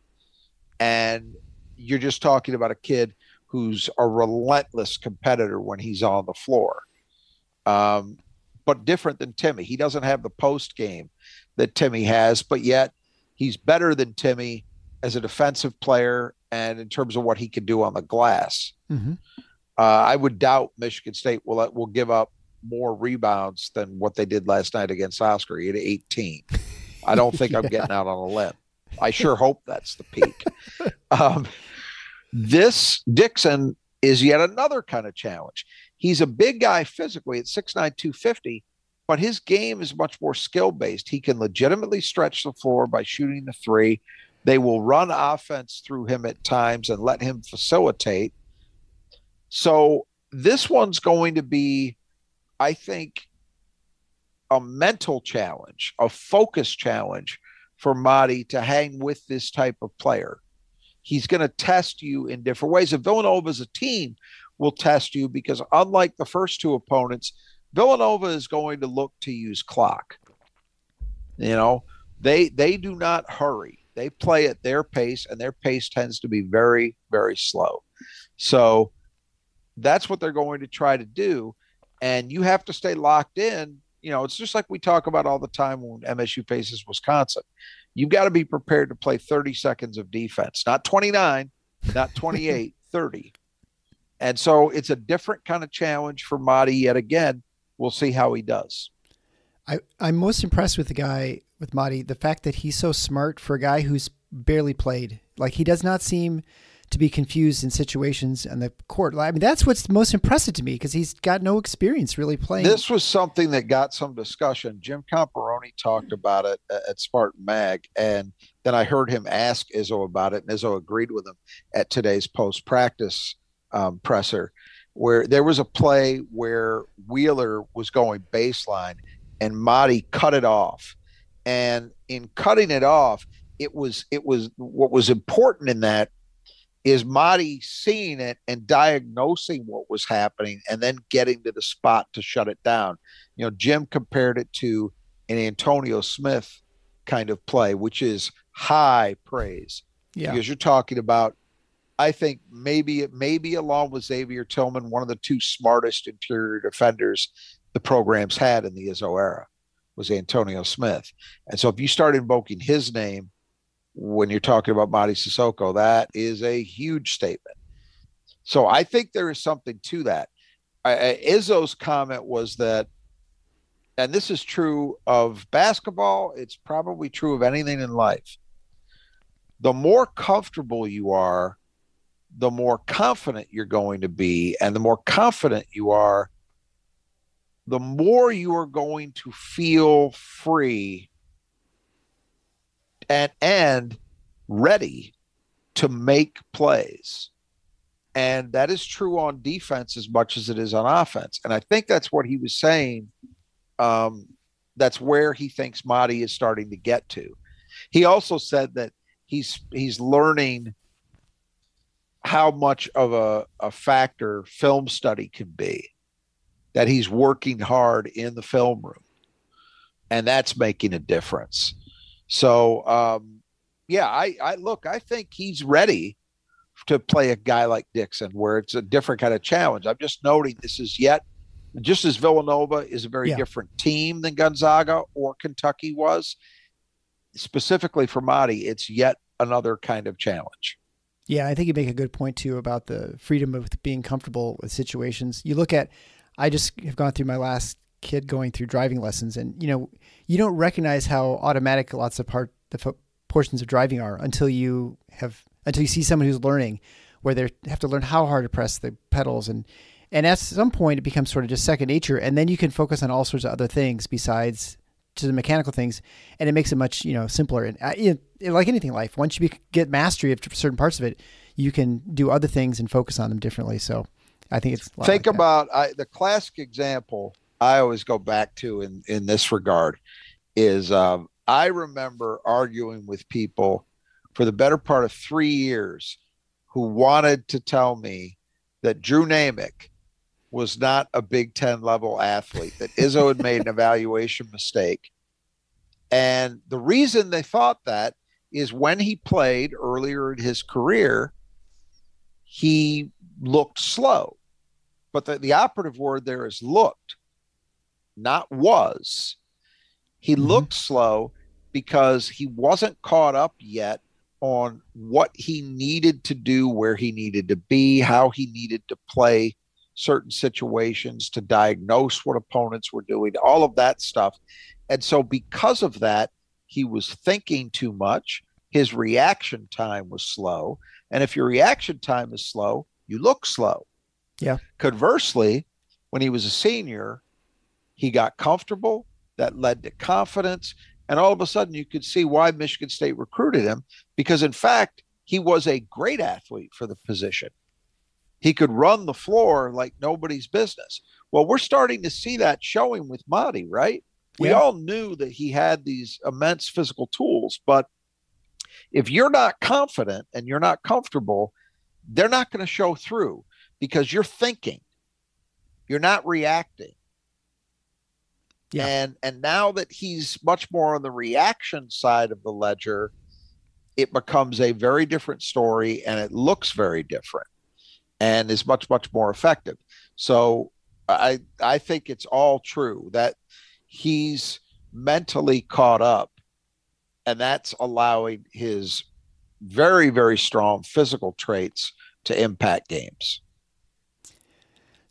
And you're just talking about a kid who's a relentless competitor when he's on the floor. but different than Timmy. He doesn't have the post game that Timmy has, but yet he's better than Timmy as a defensive player and in terms of what he can do on the glass. Mm-hmm. I would doubt Michigan State will give up more rebounds than what they did last night against Oscar. He had 18. I don't think I'm getting out on a limb. I sure hope that's the peak. This Dixon is yet another kind of challenge. He's a big guy physically at 6'9", 250, but his game is much more skill-based. He can legitimately stretch the floor by shooting the three. They will run offense through him at times and let him facilitate. So this one's going to be, I think, a mental challenge, a focus challenge for Madi to hang with this type of player. He's going to test you in different ways. And Villanova as a team will test you because unlike the first two opponents, Villanova is going to look to use clock. You know, they do not hurry. They play at their pace, and their pace tends to be very, very slow. So that's what they're going to try to do. And you have to stay locked in. You know, it's just like we talk about all the time when MSU faces Wisconsin. You've got to be prepared to play 30 seconds of defense, not 29, not 28, 30. And so it's a different kind of challenge for Madi yet again. We'll see how he does. I'm most impressed with the guy, with Madi, the fact that he's so smart for a guy who's barely played. Like, he does not seem to be confused in situations on the court. I mean, that's what's most impressive to me because he's got no experience really playing. This was something that got some discussion. Jim Comparoni talked about it at Spartan Mag, and then I heard him ask Izzo about it, and Izzo agreed with him at today's post-practice presser, where there was a play where Wheeler was going baseline and Madi cut it off. And in cutting it off, it was what was important in that is Madi seeing it and diagnosing what was happening and then getting to the spot to shut it down. You know, Jim compared it to an Antonio Smith kind of play, which is high praise. Yeah. Because you're talking about, I think maybe along with Xavier Tillman, one of the two smartest interior defenders the program's had in the Izzo era was Antonio Smith. And so if you start invoking his name when you're talking about Madi Sissoko, that is a huge statement. So I think there is something to that. Izzo's comment was that, and this is true of basketball, it's probably true of anything in life. The more comfortable you are, the more confident you're going to be. And the more confident you are, the more you are going to feel free and ready to make plays. And that is true on defense as much as it is on offense. And I think that's what he was saying. That's where he thinks Madi is starting to get to. He also said that he's learning how much of a factor film study can be, that he's working hard in the film room, and that's making a difference. So, I think he's ready to play a guy like Dixon, where it's a different kind of challenge. I'm just noting this is just as Villanova is a very different team than Gonzaga or Kentucky was, specifically for Madi, it's yet another kind of challenge. Yeah, I think you make a good point too about the freedom of being comfortable with situations. You look at, I just have gone through my last kid going through driving lessons, and you don't recognize how automatic lots of portions of driving are until you see someone who's learning, where they have to learn how hard to press the pedals, and at some point it becomes sort of just second nature, and then you can focus on all sorts of other things besides to the mechanical things, and it makes it much simpler. And like anything in life, once you get mastery of certain parts of it, you can do other things and focus on them differently. So I think it's think about the classic example I always go back to in this regard is I remember arguing with people for the better part of 3 years who wanted to tell me that Drew Namick was not a Big Ten level athlete, that Izzo had made an evaluation mistake. And the reason they thought that is when he played earlier in his career, he looked slow. But the operative word there is looked. not was. He looked slow because he wasn't caught up yet on what he needed to do, where he needed to be, how he needed to play certain situations, to diagnose what opponents were doing, all of that stuff. And so because of that, he was thinking too much. His reaction time was slow. And if your reaction time is slow, you look slow. Yeah. Conversely, when he was a senior, he got comfortable. That led to confidence. And all of a sudden, you could see why Michigan State recruited him, because, in fact, he was a great athlete for the position. He could run the floor like nobody's business. Well, we're starting to see that showing with Monty, right? We all knew that he had these immense physical tools, but if you're not confident and you're not comfortable, they're not going to show through, because you're thinking, you're not reacting. Yeah. And now that he's much more on the reaction side of the ledger, it becomes a very different story, and it looks very different and is much, much more effective. So I think it's all true that he's mentally caught up, and that's allowing his very, very strong physical traits to impact games.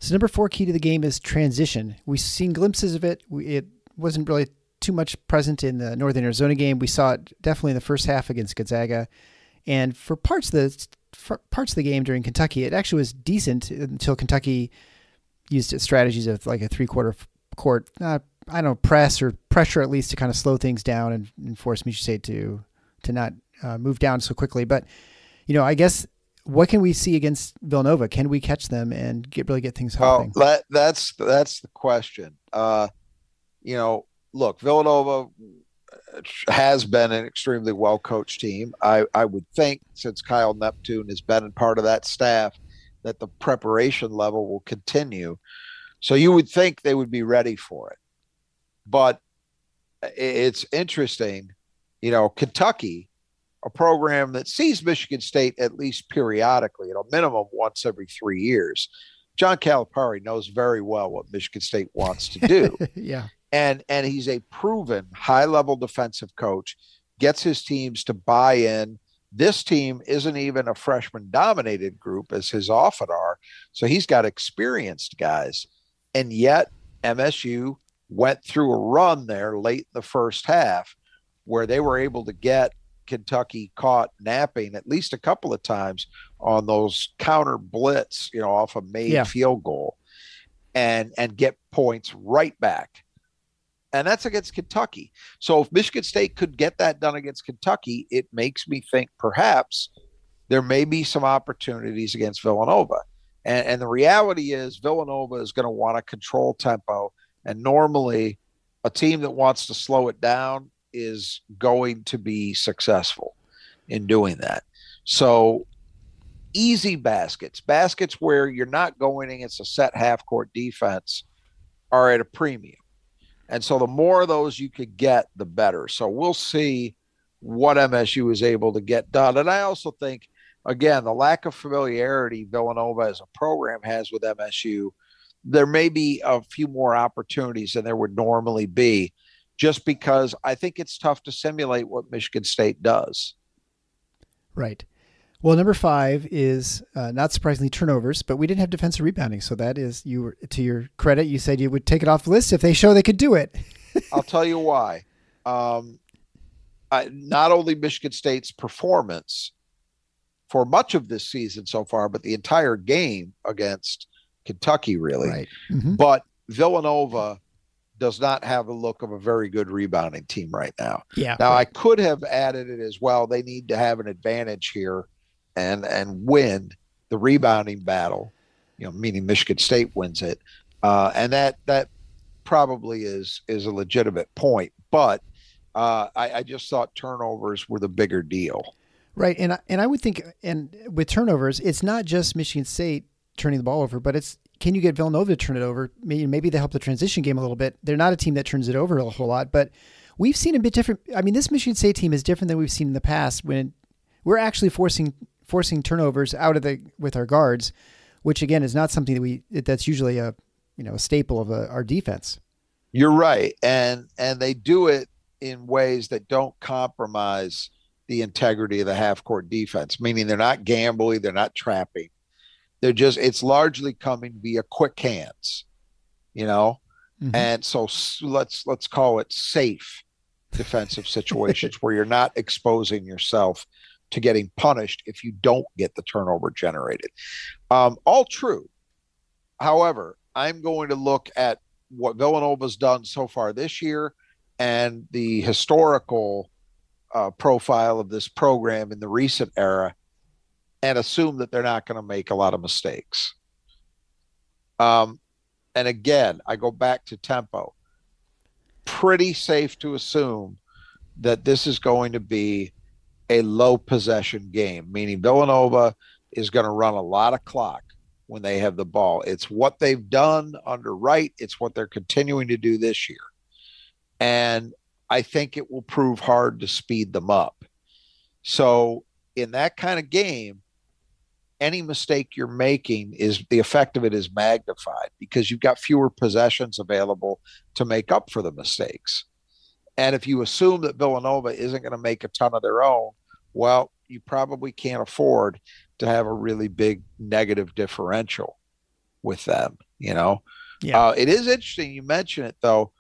So number 4 key to the game is transition. We've seen glimpses of it. It wasn't really too much present in the Northern Arizona game. We saw it definitely in the first half against Gonzaga. And for parts of the game during Kentucky, it actually was decent until Kentucky used its strategies of like a 3/4 court, press or pressure at least, to kind of slow things down and force Michigan State to not move down so quickly. But, I guess, what can we see against Villanova? Can we catch them and really get things hopping? Well, that's the question. Look, Villanova has been an extremely well-coached team. I would think, since Kyle Neptune has been a part of that staff, that the preparation level will continue. So you would think they would be ready for it. But it's interesting, Kentucky, a program that sees Michigan State at least periodically, at a minimum once every 3 years. John Calipari knows very well what Michigan State wants to do. Yeah. And he's a proven high-level defensive coach, gets his teams to buy in. This team isn't even a freshman-dominated group, as his often are. So he's got experienced guys. And yet MSU went through a run there late in the first half where they were able to get Kentucky caught napping at least a couple of times on those counter blitz, off a made field goal, and get points right back. And that's against Kentucky. So if Michigan State could get that done against Kentucky, it makes me think perhaps there may be some opportunities against Villanova. And the reality is Villanova is going to want to control tempo. And normally a team that wants to slow it down is going to be successful in doing that. So easy baskets where you're not going against a set half-court defense, are at a premium. And so the more of those you could get, the better. So we'll see what MSU is able to get done. And I also think, again, the lack of familiarity Villanova as a program has with MSU, there may be a few more opportunities than there would normally be, just because I think it's tough to simulate what Michigan State does. Right. Well, number 5 is not surprisingly turnovers, but we didn't have defensive rebounding. So that is, to your credit, you said you would take it off the list if they show they could do it. I'll tell you why. Not only Michigan State's performance for much of this season so far, but the entire game against Kentucky, really. Right. Mm-hmm. But Villanova does not have the look of a very good rebounding team right now. Yeah. Now, I could have added it as well. They need to have an advantage here and win the rebounding battle, meaning Michigan State wins it. And that probably is a legitimate point. But I just thought turnovers were the bigger deal. Right. And I would think, and with turnovers, it's not just Michigan State turning the ball over, but it's, can you get Villanova to turn it over? Maybe they help the transition game a little bit. They're not a team that turns it over a whole lot, but we've seen a bit different. I mean, this Michigan State team is different than we've seen in the past, when we're actually forcing turnovers with our guards, which again is not something that's usually a staple of our defense. You're right. And they do it in ways that don't compromise the integrity of the half court defense, meaning they're not gambling, they're not trapping. They're just, it's largely coming via quick hands, you know? Mm-hmm. And so let's call it safe defensive situations where you're not exposing yourself to getting punished if you don't get the turnover generated. All true. However, I'm going to look at what Villanova's done so far this year and the historical profile of this program in the recent era and assume that they're not going to make a lot of mistakes. And again, I go back to tempo. Pretty safe to assume that this is going to be a low possession game, meaning Villanova is going to run a lot of clock when they have the ball. It's what they've done under Wright. It's what they're continuing to do this year. And I think it will prove hard to speed them up. So in that kind of game, any mistake you're making is the effect of it is magnified because you've got fewer possessions available to make up for the mistakes. And if you assume that Villanova isn't going to make a ton of their own, well, you probably can't afford to have a really big negative differential with them, you know? Yeah. It is interesting you mention it, though.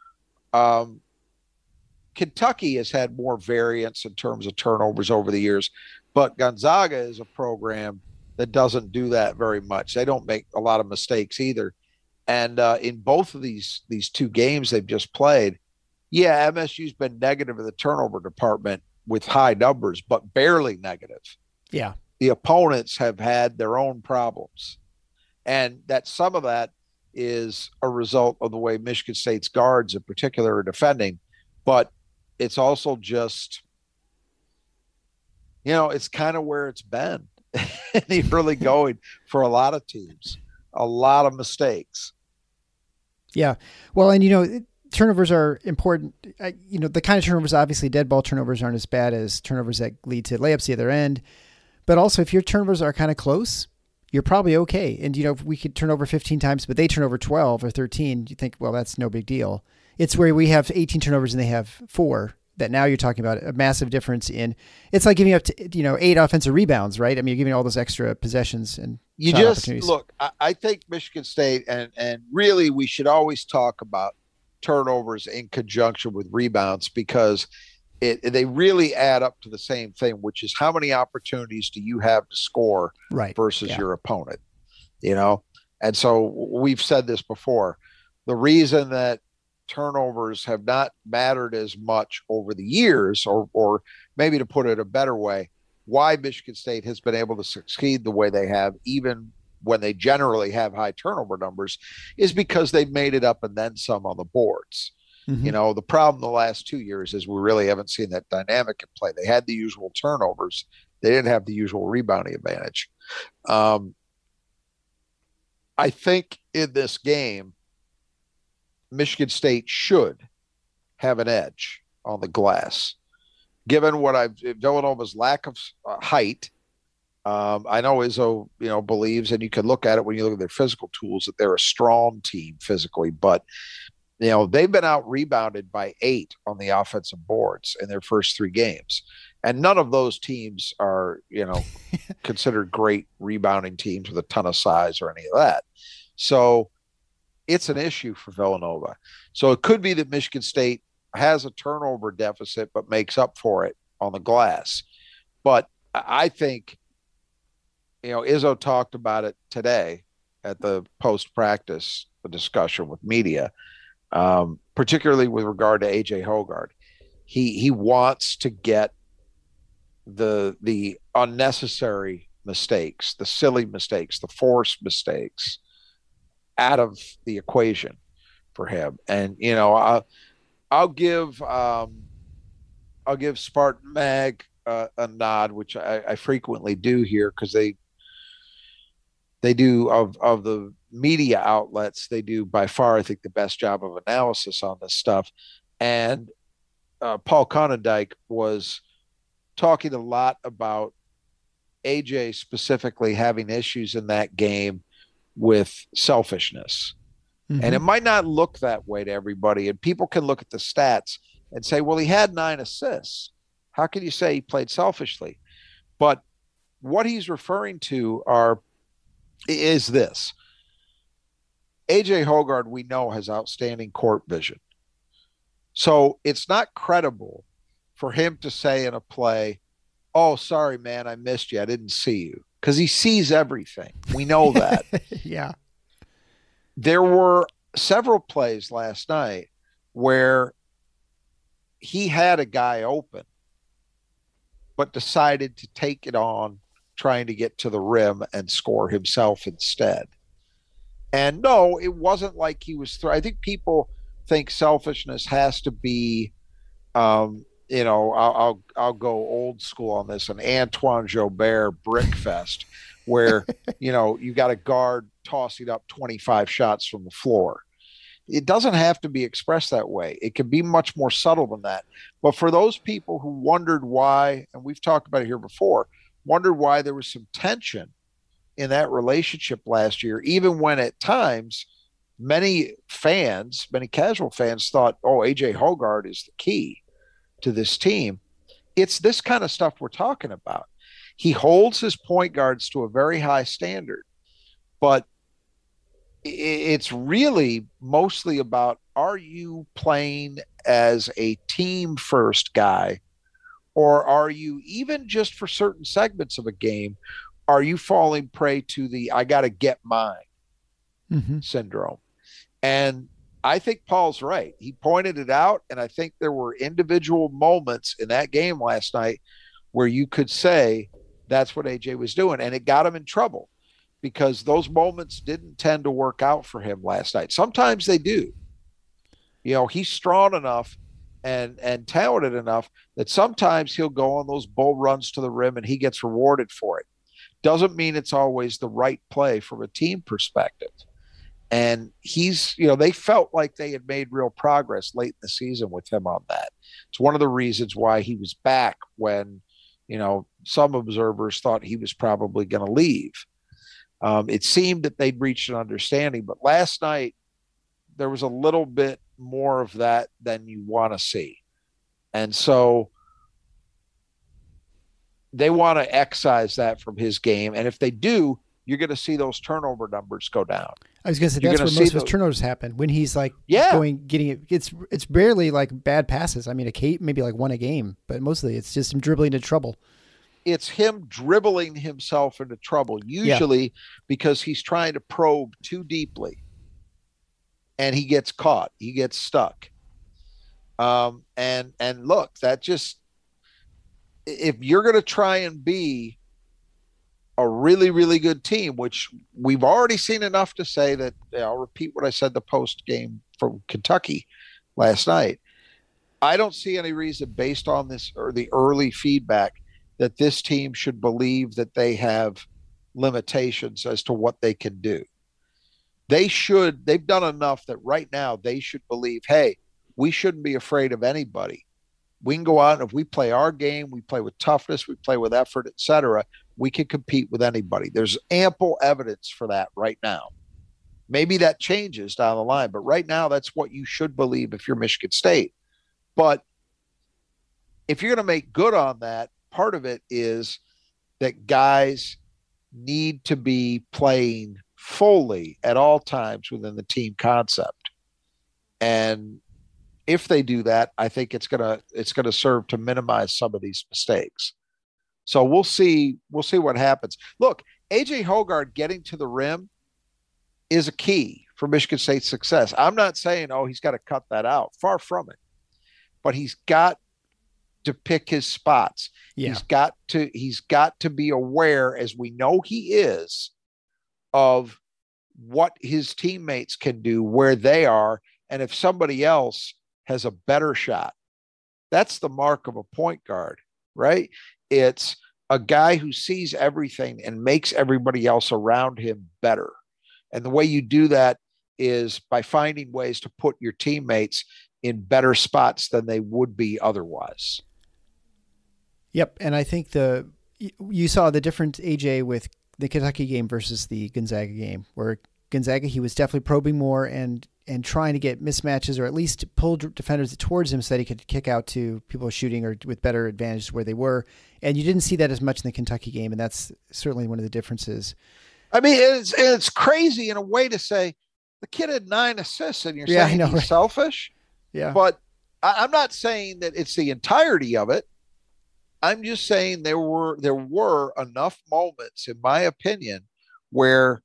Kentucky has had more variance in terms of turnovers over the years, but Gonzaga is a program that doesn't do that very much. They don't make a lot of mistakes either. And in both of these two games they've just played, yeah, MSU's been negative in the turnover department with high numbers, but barely negative. Yeah. The opponents have had their own problems. And that some of that is a result of the way Michigan State's guards in particular are defending. But it's also just, you know, it's kind of where it's been in the early going for a lot of teams. A lot of mistakes. Yeah. Well, and, you know, turnovers are important. You know, the kind of turnovers, obviously dead ball turnovers aren't as bad as turnovers that lead to layups the other end. But also if your turnovers are kind of close, you're probably okay. And, you know, if we could turn over 15 times, but they turn over 12 or 13, you think, well, that's no big deal. It's where we have 18 turnovers and they have 4 that now you're talking about a massive difference in, it's like giving up, 8 offensive rebounds, right? I mean, you're giving all those extra possessions and you just look, I think Michigan State and really we should always talk about turnovers in conjunction with rebounds because they really add up to the same thing, which is how many opportunities do you have to score versus your opponent, you know? And so we've said this before, the reason that turnovers have not mattered as much over the years, or maybe to put it a better way, why Michigan State has been able to succeed the way they have, even when they generally have high turnover numbers, is because they've made it up and then some on the boards. Mm-hmm. You know, the problem the last 2 years is we really haven't seen that dynamic in play. They had the usual turnovers. They didn't have the usual rebounding advantage. I think in this game, Michigan State should have an edge on the glass. Given Villanova's lack of height, I know Izzo, believes, and you can look at it when you look at their physical tools, that they're a strong team physically, but they've been out rebounded by 8 on the offensive boards in their first 3 games. And none of those teams are, considered great rebounding teams with a ton of size or any of that. So it's an issue for Villanova. So it could be that Michigan State has a turnover deficit, but makes up for it on the glass. But I think, Izzo talked about it today at the post-practice discussion with media, particularly with regard to A.J. Hoggard. He wants to get the unnecessary mistakes, the silly mistakes, the forced mistakes out of the equation for him. And, I'll give Spartan Mag a nod, which I frequently do here, because they do of the media outlets, they do by far, I think, the best job of analysis on this stuff. And Paul Conendijk was talking a lot about AJ specifically having issues in that game with selfishness. And it might not look that way to everybody. And people can look at the stats and say, well, he had 9 assists. How can you say he played selfishly? But what he's referring to is this. AJ Hoggard, we know, has outstanding court vision. So it's not credible for him to say in a play, oh, sorry, man, I missed you. I didn't see you. Because he sees everything. We know that. Yeah. There were several plays last night where he had a guy open, but decided to take it on, trying to get to the rim and score himself instead. And no, it wasn't like he was I think people think selfishness has to be, I'll go old school on this, an Antoine Joubert brickfest where, you got a guard tossing up 25 shots from the floor. It doesn't have to be expressed that way. It can be much more subtle than that. But for those people who wondered why, and we've talked about it here before, wondered why there was some tension in that relationship last year, even when at times many casual fans thought, oh, AJ Hoggard is the key to this team. It's this kind of stuff we're talking about. He holds his point guards to a very high standard, but it's really mostly about, are you playing as a team first guy, or are you, even just for certain segments of a game, are you falling prey to the I got to get mine syndrome? And I think Paul's right. He pointed it out, and I think there were individual moments in that game last night where you could say that's what AJ was doing, and it got him in trouble because those moments didn't tend to work out for him last night. Sometimes they do. He's strong enough and talented enough that sometimes he'll go on those bull runs to the rim and he gets rewarded for it. Doesn't mean it's always the right play from a team perspective. And they felt like they had made real progress late in the season with him on that. It's one of the reasons why he was back when, some observers thought he was probably going to leave. It seemed that they'd reached an understanding, but last night there was a little bit more of that than you want to see. And so they want to excise that from his game. And if they do, you're going to see those turnover numbers go down. I was going to say that's where most of his turnovers happen, when he's getting it. It's barely like bad passes. I mean, maybe like one a game, but mostly it's just him dribbling into trouble. It's him dribbling himself into trouble, usually because he's trying to probe too deeply and he gets caught. He gets stuck. And look, that just, if you're going to try and be a really, really good team, which we've already seen enough to say that, I'll repeat what I said the post game from Kentucky last night. I don't see any reason, based on this or the early feedback, that this team should believe that they have limitations as to what they can do. They've done enough that right now they should believe, hey, we shouldn't be afraid of anybody. We can go out, and if we play our game, we play with toughness, we play with effort, etc., we can compete with anybody. There's ample evidence for that right now. Maybe that changes down the line, but right now that's what you should believe if you're Michigan State. But if you're going to make good on that, part of it is that guys need to be playing fully at all times within the team concept. And if they do that, I think it's gonna serve to minimize some of these mistakes. So we'll see what happens. Look, AJ Hoggard getting to the rim is a key for Michigan State's success. I'm not saying, he's got to cut that out. Far from it. But he's got to pick his spots. Yeah. He's got to be aware, as we know he is, of what his teammates can do, where they are, and if somebody else has a better shot. That's the mark of a point guard, right? It's a guy who sees everything and makes everybody else around him better. And the way you do that is by finding ways to put your teammates in better spots than they would be otherwise. Yep. And I think you saw the difference, AJ, with the Kentucky game versus the Gonzaga game, where Gonzaga, he was definitely probing more and trying to get mismatches or at least pull defenders towards him so that he could kick out to people shooting or with better advantages where they were. And you didn't see that as much in the Kentucky game, and that's certainly one of the differences. I mean, it's crazy in a way to say the kid had 9 assists and you're saying he's right? Selfish. Yeah. But I'm not saying that it's the entirety of it. I'm just saying there were enough moments, in my opinion, where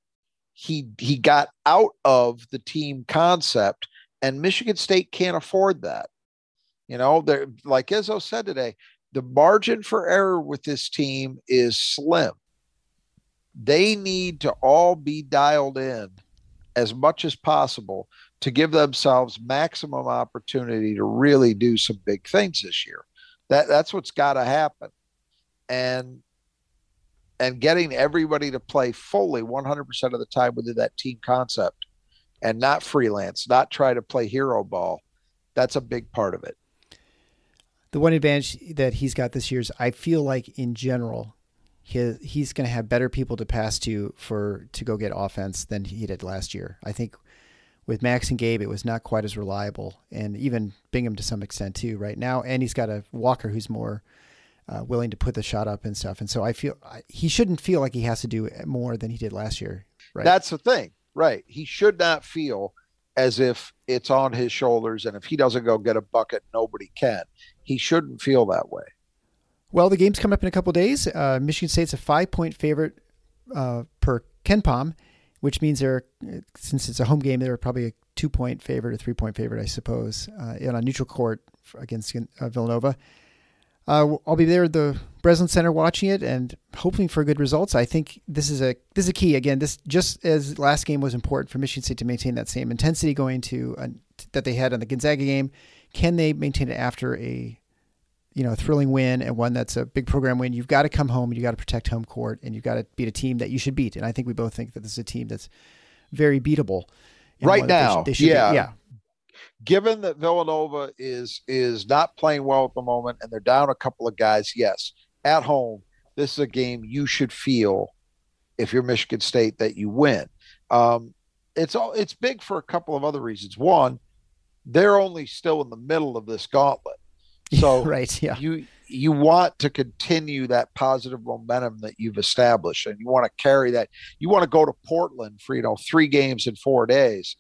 he got out of the team concept, and Michigan State can't afford that. Like Izzo said today, the margin for error with this team is slim. They need to all be dialed in as much as possible to give themselves maximum opportunity to really do some big things this year. That's what's got to happen. And getting everybody to play fully 100% of the time within that team concept and not freelance, not try to play hero ball. That's a big part of it. The one advantage that he's got this year is I feel like in general, he's going to have better people to pass to go get offense than he did last year. I think with Max and Gabe, it was not quite as reliable, and even Bingham to some extent too right now. And he's got a Walker who's more willing to put the shot up and stuff. And so I feel he shouldn't feel like he has to do more than he did last year. Right. That's the thing, right? He should not feel as if it's on his shoulders, and if he doesn't go get a bucket, nobody can. He shouldn't feel that way. Well, the game's coming up in a couple of days. Michigan State's a 5-point favorite per KenPom, which means since it's a home game, they're probably a 2-point favorite or 3-point favorite, I suppose, on a neutral court against Villanova. I'll be there at the Breslin Center watching it and hoping for good results. I think this is a key. Again, this just as last game was important for Michigan State to maintain that same intensity going to that they had on the Gonzaga game. Can they maintain it after a thrilling win and one that's a big program win? You've got to come home and you got to protect home court and you've got to beat a team that you should beat. And I think we both think that this is a team that's very beatable right now. They should beat. Yeah. Given that Villanova is not playing well at the moment and they're down a couple of guys, yes, at home, this is a game you should feel, if you're Michigan State, that you win. It's big for a couple of other reasons. One, they're only still in the middle of this gauntlet. So right, yeah. You want to continue that positive momentum that you've established, and you want to carry that. You want to go to Portland for 3 games in 4 days,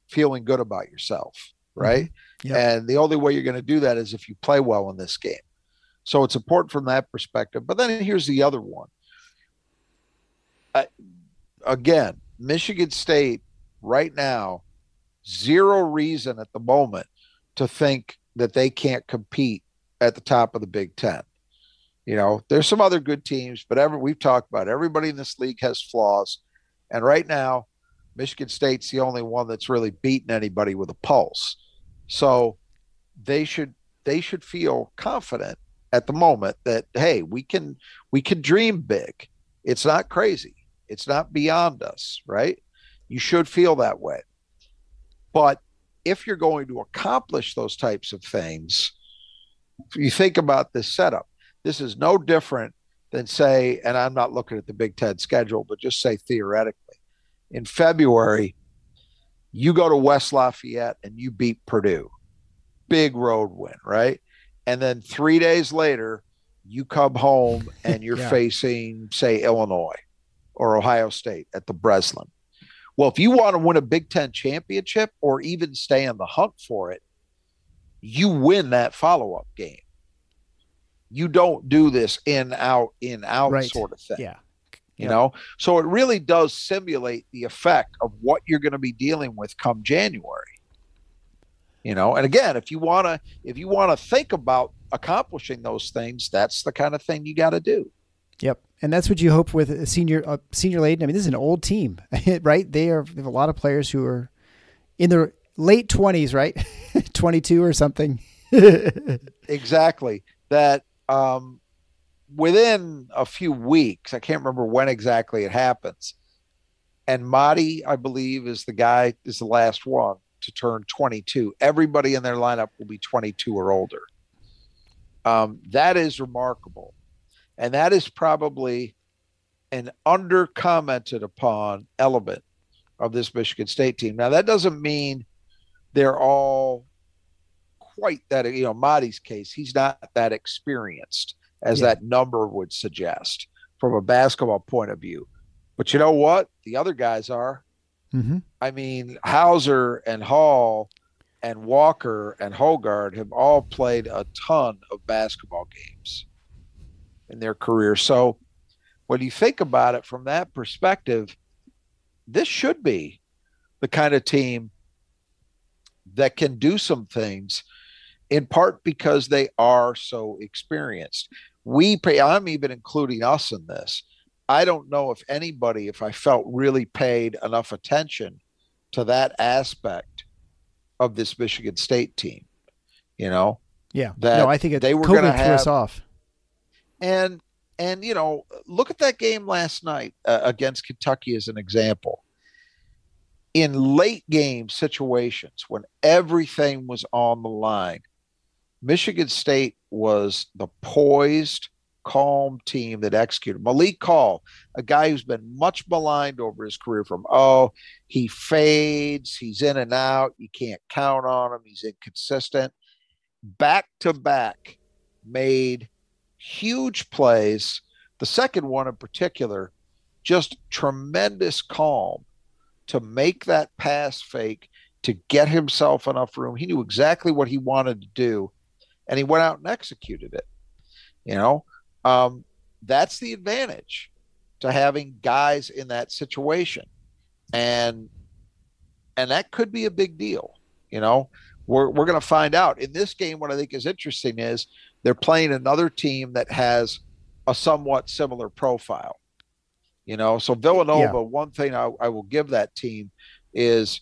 feeling good about yourself, right? Mm-hmm. Yep. And the only way you're going to do that is if you play well in this game. So it's important from that perspective. But then here's the other one. Again, Michigan State right now, zero reason at the moment to think that they can't compete at the top of the Big Ten. There's some other good teams, but we've talked about everybody in this league has flaws. And right now, Michigan State's the only one that's really beaten anybody with a pulse. So they should feel confident at the moment that, hey, we can dream big. It's not crazy. It's not beyond us, right? You should feel that way. But if you're going to accomplish those types of things, you think about this setup. This is no different than, say, and I'm not looking at the Big Ten schedule, but just say theoretically, in February, you go to West Lafayette and you beat Purdue. Big road win, right? And then 3 days later, you come home and you're facing, say, Illinois or Ohio State at the Breslin. Well, if you want to win a Big Ten championship or even stay in the hunt for it, you win that follow-up game. You don't do this in-out right. sort of thing. Yeah. You know? So it really does simulate the effect of what you're going to be dealing with come January. And again, if you want to think about accomplishing those things, that's the kind of thing you got to do. Yep. And that's what you hope with a senior laden. I mean, this is an old team, right? They have a lot of players who are in their late 20s, right? 22 or something. Exactly. That within a few weeks, I can't remember when exactly it happens. And Mahdi, I believe, is the last one to turn 22. Everybody in their lineup will be 22 or older. That is remarkable. And that is probably an under-commented upon element of this Michigan State team. Now, that doesn't mean they're all quite that, Marty's case, he's not that experienced as that number would suggest from a basketball point of view. But you know what? The other guys are. Mm-hmm. I mean, Hauser and Hall and Walker and Hogard have all played a ton of basketball games in their career. So when you think about it from that perspective, this should be the kind of team that can do some things, in part because they are so experienced. I'm even including us in this. I don't know if anybody, if I felt really paid enough attention to that aspect of this Michigan State team, Yeah. That I think they were going to have us off. And look at that game last night against Kentucky as an example. In late game situations, when everything was on the line, Michigan State was the poised, calm team that executed. Malik Hall, a guy who's been much maligned over his career from, he fades, he's in and out, you can't count on him, he's inconsistent. Back-to-back made huge plays. The second one in particular, just tremendous calm to make that pass fake, to get himself enough room. He knew exactly what he wanted to do, and he went out and executed it. That's the advantage to having guys in that situation. And that could be a big deal. We're going to find out. In this game, what I think is interesting is they're playing another team that has a somewhat similar profile. So Villanova, one thing I will give that team is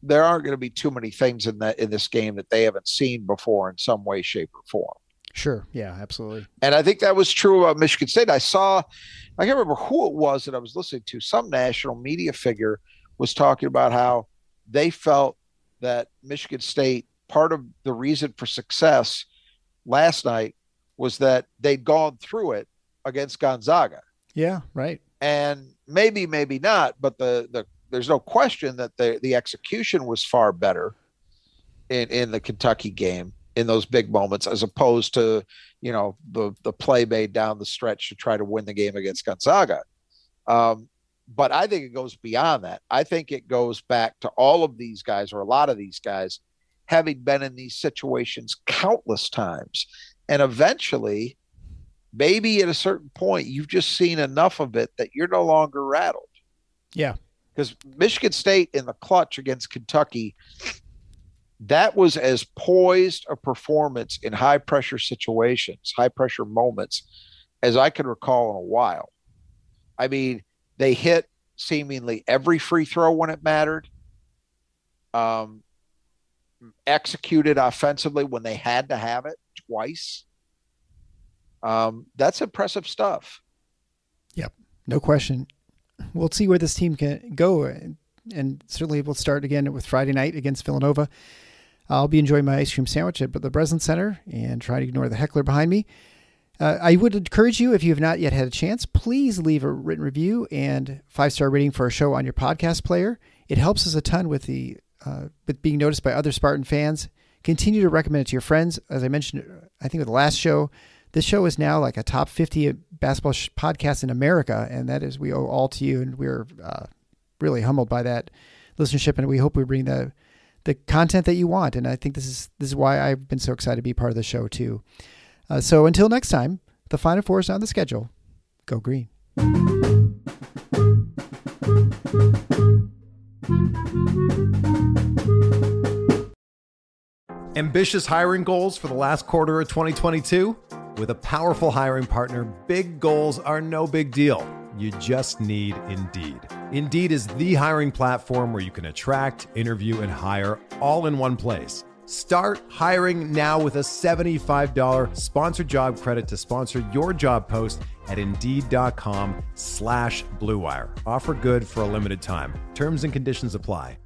there aren't going to be too many things in this game that they haven't seen before in some way, shape, or form. Sure. Yeah, absolutely. And I think that was true about Michigan State. I can't remember who it was that I was listening to. Some national media figure was talking about how they felt that Michigan State, part of the reason for success last night was that they'd gone through it against Gonzaga. Yeah, right. And maybe not, but there's no question that the execution was far better in the Kentucky game in those big moments, as opposed to, the play made down the stretch to try to win the game against Gonzaga. But I think it goes beyond that. I think it goes back to all of these guys, or a lot of these guys, having been in these situations countless times. And eventually, maybe at a certain point, you've just seen enough of it that you're no longer rattled. Yeah. Because Michigan State in the clutch against Kentucky, that was as poised a performance in high-pressure situations, high-pressure moments, as I can recall in a while. I mean, they hit seemingly every free throw when it mattered, executed offensively when they had to have it twice. That's impressive stuff. Yep, no question. We'll see where this team can go, and certainly we'll start again with Friday night against Villanova. I'll be enjoying my ice cream sandwich at the Breslin Center and try to ignore the heckler behind me. I would encourage you, if you have not yet had a chance, please leave a written review and 5-star rating for our show on your podcast player. It helps us a ton with with being noticed by other Spartan fans. Continue to recommend it to your friends. As I mentioned, I think with the last show, this show is now like a top 50 basketball podcast in America, and that is, we owe all to you, and we're really humbled by that listenership, and we hope we bring the content that you want. And I think this is why I've been so excited to be part of the show too. So until next time, the Final Four is on the schedule. Go Green. Ambitious hiring goals for the last quarter of 2022? With a powerful hiring partner, big goals are no big deal. You just need Indeed. Indeed is the hiring platform where you can attract, interview, and hire all in one place. Start hiring now with a $75 sponsored job credit to sponsor your job post at Indeed.com/Blue Wire. Offer good for a limited time. Terms and conditions apply.